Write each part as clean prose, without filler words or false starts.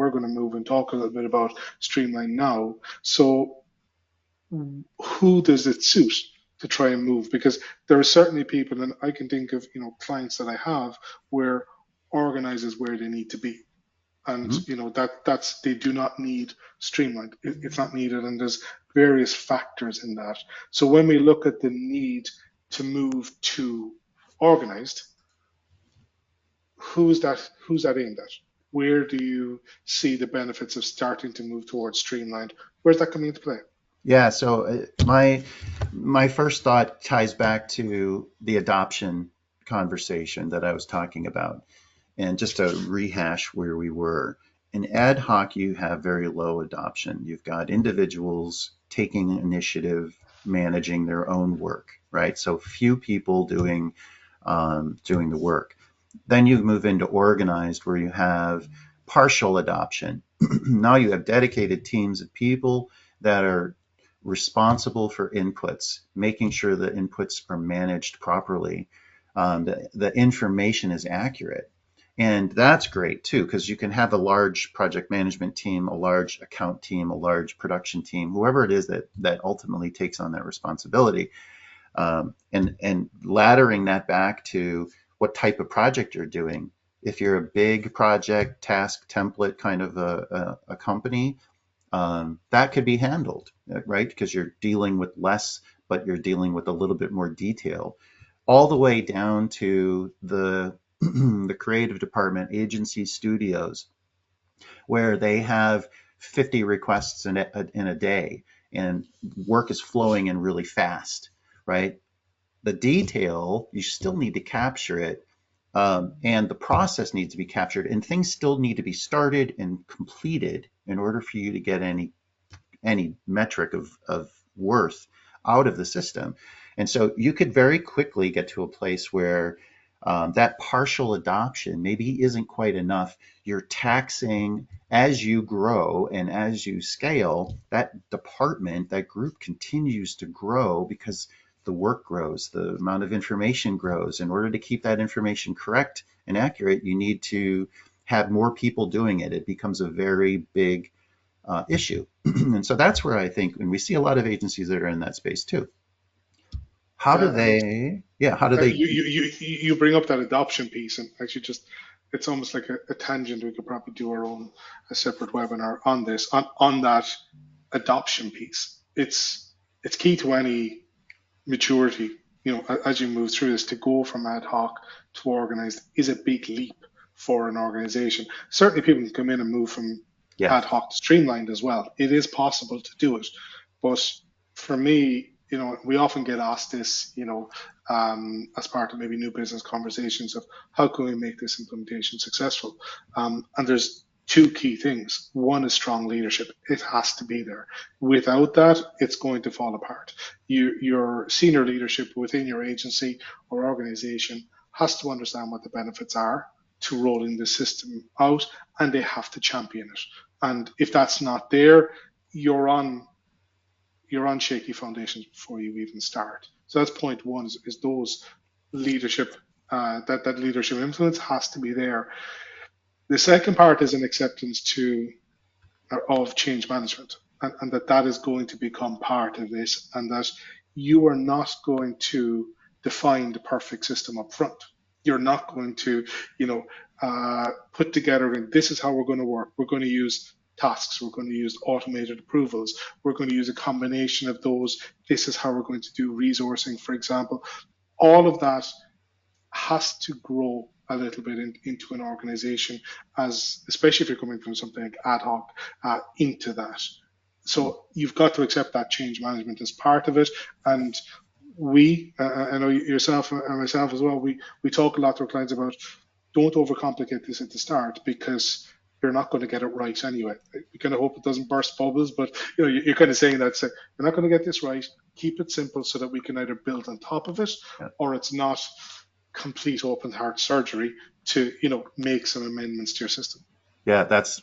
we're going to move and talk a little bit about Streamline now. So who does it suit to try and move? Because there are certainly people, and I can think of clients that I have where organized is where they need to be, and Mhm. that's they do not need streamlined. It's not needed, and there's various factors in that. So when we look at the need to move to organized, who's that aimed at? Where do you see the benefits of starting to move towards streamlined? Where's that coming into play? Yeah, so my first thought ties back to the adoption conversation that I was talking about. And just to rehash where we were, in ad hoc, you have very low adoption. You've got individuals taking initiative, managing their own work, right? So few people doing the work. Then you move into organized, where you have partial adoption. Now you have dedicated teams of people that are responsible for inputs, making sure the inputs are managed properly, the information is accurate. And that's great too, because you can have a large project management team, a large account team, a large production team, whoever it is that ultimately takes on that responsibility. And laddering that back to what type of project you're doing. If you're a big project, task, template kind of a company, that could be handled, right? Because you're dealing with less, but you're dealing with a little bit more detail, all the way down to the the creative department, agency studios, where they have 50 requests in a day and work is flowing in really fast, right? The detail, you still need to capture it, and the process needs to be captured, and things still need to be started and completed in order for you to get any metric of worth out of the system. And so you could very quickly get to a place where that partial adoption maybe isn't quite enough. You're taxing as you grow and as you scale, that department, that group continues to grow because the work grows, the amount of information grows. In order to keep that information correct and accurate, you need to have more people doing it. It becomes a very big issue. And so that's where I think, and we see a lot of agencies that are in that space too. How do Yeah, and how do they, you bring up that adoption piece, and actually just it's almost like a tangent. We could probably do our own a separate webinar on this on that adoption piece. It's key to any maturity. As you move through this, to go from ad hoc to organized is a big leap for an organization. Certainly, people can come in and move from yeah, ad hoc to streamlined as well. It is possible to do it, but for me, we often get asked this, as part of maybe new business conversations of how can we make this implementation successful? And there's two key things. One is strong leadership. It has to be there. Without that, it's going to fall apart. Your senior leadership within your agency or organization has to understand what the benefits are to rolling the system out, and they have to champion it. And if that's not there, you're on shaky foundations before you even start. So that's point one: is those leadership, that leadership influence has to be there. The second part is an acceptance of change management, and that is going to become part of this, and that you are not going to define the perfect system up front. You're not going to, put together, and this is how we're going to work. We're going to use tasks. We're going to use automated approvals. We're going to use a combination of those. This is how we're going to do resourcing, for example. All of that has to grow a little bit into an organization, especially if you're coming from something like ad hoc into that. So you've got to accept that change management as part of it. And I know yourself and myself as well, we talk a lot to our clients about, don't overcomplicate this at the start, because you're not going to get it right anyway. We kind of hope it doesn't burst bubbles, but you're kind of saying that, say, you're not going to get this right. Keep it simple so that we can either build on top of it, yeah. or it's not complete open heart surgery to make some amendments to your system. Yeah, that's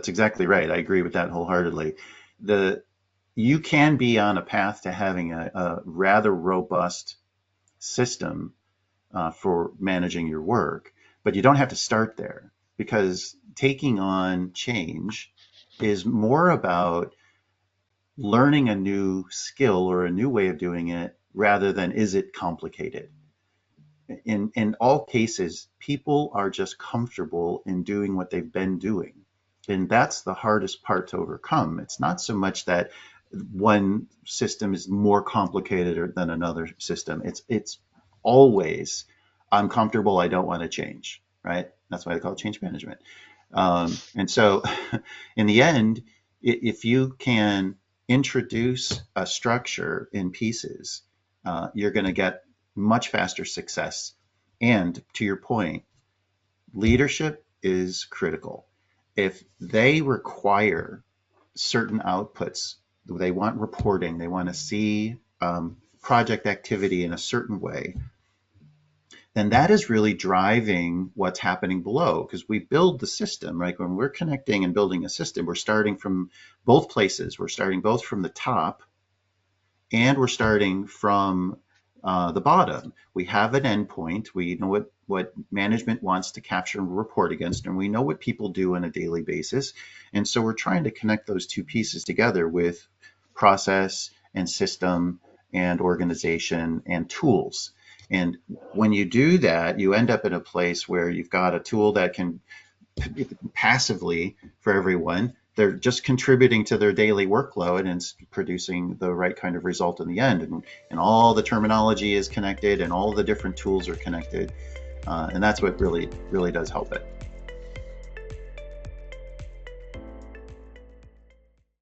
exactly right. I agree with that wholeheartedly. The You can be on a path to having a rather robust system for managing your work, but you don't have to start there, because taking on change is more about learning a new skill or a new way of doing it rather than is it complicated. In all cases, people are just comfortable in doing what they've been doing. And that's the hardest part to overcome. It's not so much that one system is more complicated than another system. It's always, I'm comfortable, I don't want to change, right? That's why they call it change management. And so in the end, if you can introduce a structure in pieces, you're going to get much faster success. And to your point, leadership is critical. If they require certain outputs, they want reporting, they want to see project activity in a certain way, then that is really driving what's happening below, because we build the system, right? When we're connecting and building a system, we're starting from both places. We're starting both from the top and we're starting from the bottom. We have an endpoint. We know what management wants to capture and report against, and we know what people do on a daily basis. And so we're trying to connect those two pieces together with process and system and organization and tools. And when you do that, you end up in a place where you've got a tool that can passively, for everyone, they're just contributing to their daily workload and it's producing the right kind of result in the end. And all the terminology is connected and all the different tools are connected. And that's what really, really does help it.